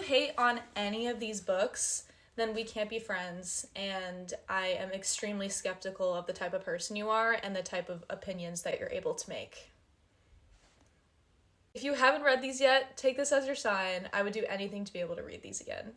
hate on any of these books, then we can't be friends, and I am extremely skeptical of the type of person you are and the type of opinions that you're able to make. If you haven't read these yet, take this as your sign. I would do anything to be able to read these again.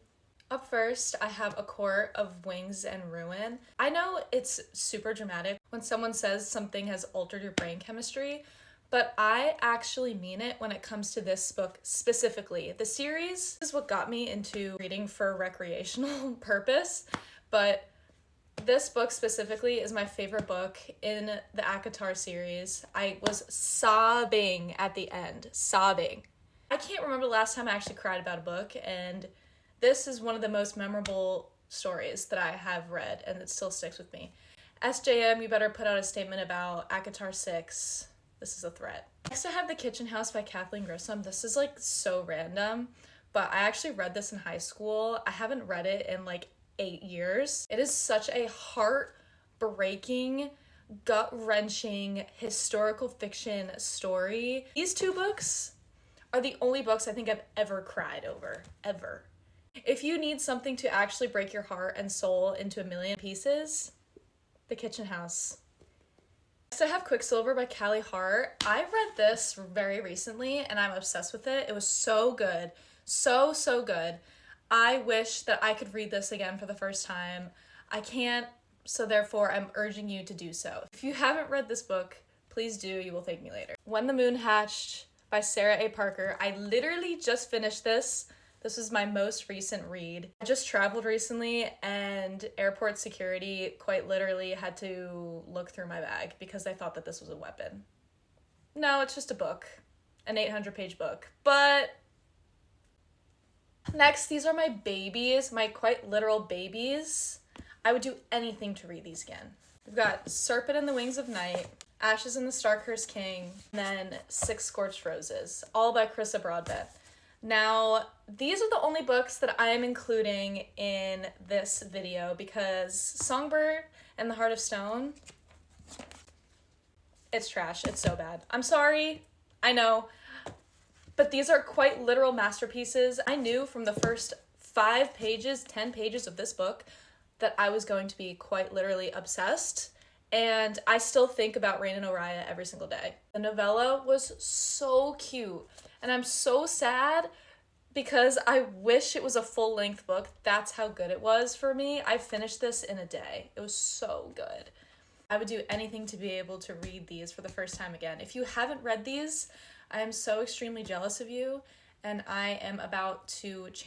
Up first, I have A Court of Wings and Ruin. I know it's super dramatic when someone says something has altered your brain chemistry, but I actually mean it when it comes to this book specifically. The series is what got me into reading for recreational purpose, but this book specifically is my favorite book in the ACOTAR series. I was sobbing at the end, sobbing. I can't remember the last time I actually cried about a book, and this is one of the most memorable stories that I have read, and it still sticks with me. SJM, you better put out a statement about ACOTAR 6. This is a threat. Next, I have The Kitchen House by Kathleen Grissom. This is like so random, but I actually read this in high school. I haven't read it in like 8 years. It is such a heart-breaking, gut-wrenching historical fiction story. These two books are the only books I think I've ever cried over, ever. If you need something to actually break your heart and soul into a million pieces, The Kitchen House. Next, I have Quicksilver by Callie Hart. I read this very recently and I'm obsessed with it. It was so good. So good. I wish that I could read this again for the first time. I can't, so therefore I'm urging you to do so. If you haven't read this book, please do. You will thank me later. When the Moon Hatched by Sarah A. Parker. I literally just finished this. This was my most recent read. I just traveled recently and airport security quite literally had to look through my bag because they thought that this was a weapon. No, it's just a book, an 800-page book. But next, these are my babies, my quite literal babies. I would do anything to read these again. We've got Serpent and the Wings of Night, Ashes and the Star-Cursed King, and then Six Scorched Roses, all by Carissa Broadbent. Now, these are the only books that I am including in this video because Songbird and the Heart of Stone, it's trash. It's so bad. I'm sorry. I know. But these are quite literal masterpieces. I knew from the first 5 pages, 10 pages of this book that I was going to be quite literally obsessed. And I still think about Rain and Oriah every single day. The novella was so cute. And I'm so sad because I wish it was a full-length book. That's how good it was for me. I finished this in a day. It was so good. I would do anything to be able to read these for the first time again. If you haven't read these, I am so extremely jealous of you, and I am about to change